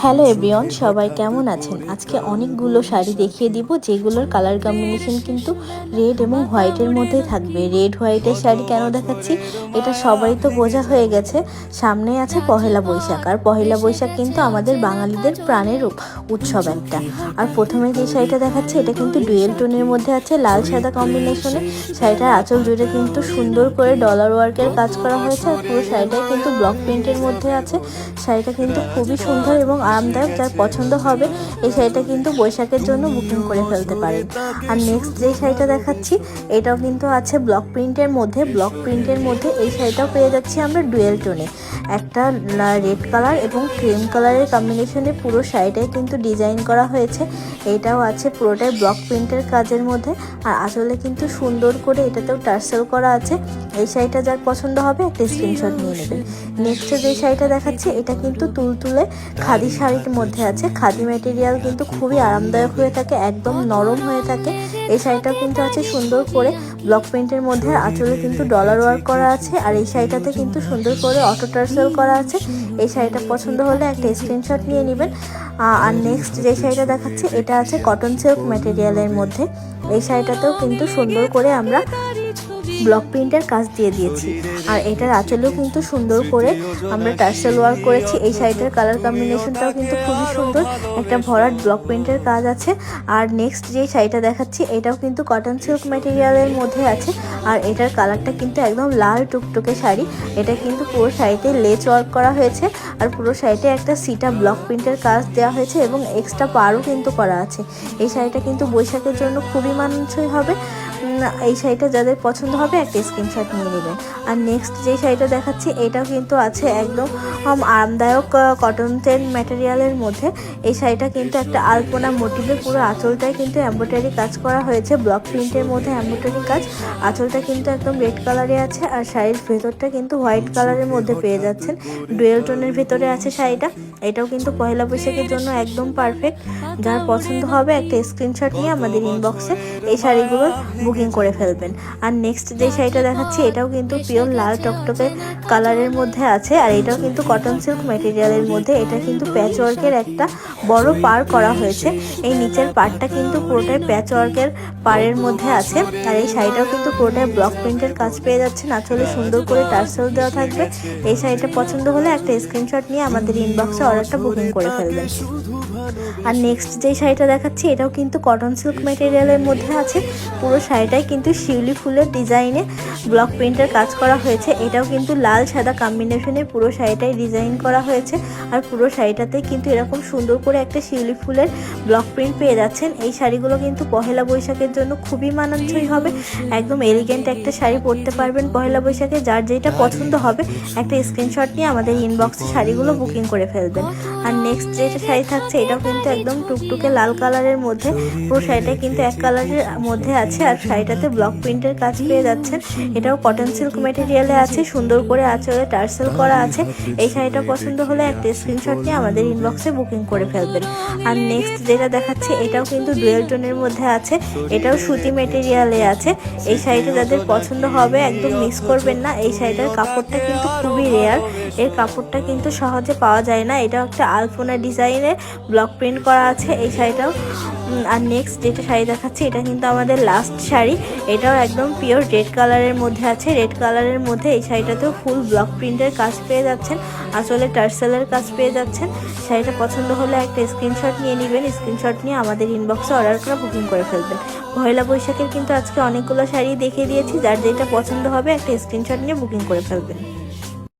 Hello everyone, সবাই কেমন আছেন? আজকে অনেকগুলো শাড়ি দেখিয়ে দিব যেগুলোর কালার কম্বিনেশন কিন্তু রেড এবং হোয়াইটের মধ্যেই থাকবে। রেড হোয়াইটের শাড়ি কেন দেখাচ্ছি এটা সবাই তো বোঝা হয়ে গেছে। সামনে আছে পহেলা বৈশাখ, আর পহেলা বৈশাখ কিন্তু আমাদের বাঙালিদের প্রাণের উৎসব একটা। আর প্রথমে যে শাড়িটা দেখাচ্ছে এটা কিন্তু ডুয়েল টোনের মধ্যে আছে, লাল সাদা কম্বিনেশনে। শাড়িটার আঁচল জুড়ে কিন্তু সুন্দর করে ডলার ওয়ার্কের কাজ করা হয়েছে, আর পুরো শাড়িটাই কিন্তু ব্লক প্রিন্টের মধ্যে আছে। শাড়িটা কিন্তু খুবই সুন্দর এবং আরামদায়ক। যার পছন্দ হবে এই শাড়িটা কিন্তু বৈশাখের জন্য বুকিং করে ফেলতে পারেন। আর নেক্সট যে শাড়িটা দেখাচ্ছি এটাও কিন্তু আছে ব্লক প্রিন্টের মধ্যে। ব্লক প্রিন্টের মধ্যে এই শাড়িটাও পেয়ে যাচ্ছি আমরা ডুয়েল টোনে। একটা রেড কালার এবং ক্রিম কালারের কম্বিনেশনে পুরো শাড়িটাই কিন্তু ডিজাইন করা হয়েছে। এটাও আছে পুরোটাই ব্লক প্রিন্টের কাজের মধ্যে, আর আসলে কিন্তু সুন্দর করে এটাতেও টার্সেল করা আছে। এই শাড়িটা যার পছন্দ হবে একটা স্ক্রিনশট নিয়ে নেবেন। নেক্সট যে শাড়িটা দেখাচ্ছি এটা কিন্তু তুলতুলে খাদি শাড়ির মধ্যে আছে। খাদি ম্যাটেরিয়াল কিন্তু খুবই আরামদায়ক হয়ে থাকে, একদম নরম হয়ে থাকে। এই শাড়িটা কিন্তু আছে সুন্দর করে ব্লক প্রিন্টের মধ্যে, আঁচলে কিন্তু ডলার ওয়ার্ক করা আছে। আর এই শাড়িটাতে কিন্তু সুন্দর করে অটো টার্সেল করা আছে। এই শাড়িটা পছন্দ হলে একটা স্ক্রিনশট নিয়ে নেবেন। আর নেক্সট যে শাড়িটা দেখাচ্ছি এটা আছে কটন সিল্ক ম্যাটেরিয়ালের মধ্যে। এই শাড়িটাতেও কিন্তু সুন্দর করে আমরা ব্লক প্রিন্টের কাজ দিয়ে দিয়েছি, আর এটার আঁচলেও কিন্তু সুন্দর করে আমরা টার্সেল ওয়ার্ক করেছি। এই শাড়িটার কালার কম্বিনেশনটাও কিন্তু খুবই সুন্দর, একটা ভরাট ব্লক প্রিন্টের কাজ আছে। আর নেক্সট যে শাড়িটা দেখাচ্ছি এটাও কিন্তু কটন সিল্ক ম্যাটেরিয়ালের মধ্যে আছে, আর এটার কালারটা কিন্তু একদম লাল টুকটুকে শাড়ি। এটা কিন্তু পুরো শাড়িতে লেস ওয়ার্ক করা হয়েছে, আর পুরো শাড়িতে একটা সিটা ব্লক প্রিন্টের কাজ দেওয়া হয়েছে এবং এক্সট্রা পাড়ও কিন্তু করা আছে। এই শাড়িটা কিন্তু বৈশাখের জন্য খুবই মানানসই হবে। এই শাড়িটা যাদের পছন্দ হবে একটা স্ক্রিনশট নিয়ে নেবেন। আর নেক্সট যে শাড়িটা দেখাচ্ছি এটাও কিন্তু আছে একদম আরামদায়ক কটন টেন ম্যাটেরিয়ালের মধ্যে। এই শাড়িটা কিন্তু একটা আলপনা মোটিভে পুরো আঁচলটাই কিন্তু এমব্রয়ডারি কাজ করা হয়েছে, ব্লক প্রিন্টের মধ্যে এমব্রয়ডারি কাজ। আঁচলটা কিন্তু একদম রেড কালারে আছে, আর শাড়ির ভেতরটা কিন্তু হোয়াইট কালারের মধ্যে পেয়ে যাচ্ছেন। ডুয়েল টোনের ভেতরে আছে শাড়িটা। এটাও কিন্তু পয়লা বৈশাখের জন্য একদম পারফেক্ট। যার পছন্দ হবে একটা স্ক্রিনশট নিয়ে আমাদের ইনবক্সে এই শাড়িগুলো বুকিং করে ফেলবেন। আর নেক্সট যে শাড়িটা দেখাচ্ছি এটাও কিন্তু পিওর লাল টকটকে কালারের মধ্যে আছে, আর এটাও কিন্তু কটন সিল্ক ম্যাটেরিয়ালের মধ্যে। এটা কিন্তু প্যাচ ওয়ার্কের একটা বড় পার করা হয়েছে। এই নিচের পাড়টা কিন্তু পুরোটাই প্যাচ ওয়ার্কের পাড়ের মধ্যে আছে, আর এই শাড়িটাও কিন্তু পুরোটাই ব্লক প্রিন্টের কাজ পেয়ে যাচ্ছে। নাচলে সুন্দর করে টার্সেল দেওয়া থাকবে। এই শাড়িটা পছন্দ হলে একটা স্ক্রিনশট নিয়ে আমাদের ইনবক্সে অর্ডারটা বুকিং করে ফেলবেন। আর নেক্সট যে শাড়িটা দেখাচ্ছি এটাও কিন্তু কটন সিল্ক ম্যাটেরিয়ালের মধ্যে আছে। পুরো শাড়িটাই কিন্তু শিউলি ফুলের ডিজাইনে ব্লক প্রিন্টের কাজ করা হয়েছে। এটাও কিন্তু লাল সাদা কম্বিনেশনে পুরো শাড়িটাই ডিজাইন করা হয়েছে, আর পুরো শাড়িটাতে কিন্তু এরকম সুন্দর করে একটা শিউলি ফুলের ব্লক প্রিন্ট পেয়ে যাচ্ছেন। এই শাড়িগুলো কিন্তু পহেলা বৈশাখের জন্য খুবই মানানসই হবে। একদম এলিগেন্ট একটা শাড়ি পরতে পারবেন পহেলা বৈশাখে। যার যেটা পছন্দ হবে একটা স্ক্রিনশট নিয়ে আমাদের ইনবক্সে শাড়িগুলো বুকিং করে ফেলবেন। আর নেক্সট যেটা শাড়ি থাকছে এটাও কিন্তু একদম টুকটুকে লাল কালারের মধ্যে। পুরো শাড়িটা কিন্তু এক কালারের মধ্যে আছে, আর শাড়িটাতে ব্লক প্রিন্টের কাজ পেয়ে যাচ্ছেন। এটাও কটন সিল্ক ম্যাটেরিয়ালে আছে, সুন্দর করে আঁচলে টার্সেল করা আছে। এই শাড়িটা পছন্দ হলে একটা স্ক্রিনশট নিয়ে আমাদের ইনবক্সে বুকিং করে ফেলবেন। আর নেক্সট যেটা দেখাচ্ছি এটাও কিন্তু ডুয়েল টোনের মধ্যে আছে। এটাও সুতি ম্যাটেরিয়ালে আছে। এই শাড়িটা যাদের পছন্দ হবে একদম মিস করবেন না। এই শাড়িটার কাপড়টা কিন্তু খুবই রেয়ার, এর কাপড়টা কিন্তু সহজে পাওয়া যায় না। এটাও একটা আলপনা ডিজাইনে ব্লক প্রিন্ট করা আছে এই শাড়িটাও। আর নেক্সট যেটা শাড়ি দেখাচ্ছি এটা কিন্তু আমাদের লাস্ট শাড়ি। এটাও একদম পিওর রেড কালারের মধ্যে আছে। রেড কালারের মধ্যে এই শাড়িটাতেও ফুল ব্লক প্রিন্টের কাজ পেয়ে যাচ্ছেন, আসলে টার্সেলের কাজ পেয়ে যাচ্ছেন। শাড়িটা পছন্দ হলে একটা স্ক্রিনশট নিয়ে নেবেন। স্ক্রিনশট নিয়ে আমাদের ইনবক্সে অর্ডার করে বুকিং করে ফেলবেন। পয়লা বৈশাখের কিন্তু আজকে অনেকগুলো শাড়ি দেখিয়ে দিয়েছি। যার যেটা পছন্দ হবে একটা স্ক্রিনশট নিয়ে বুকিং করে ফেলবেন।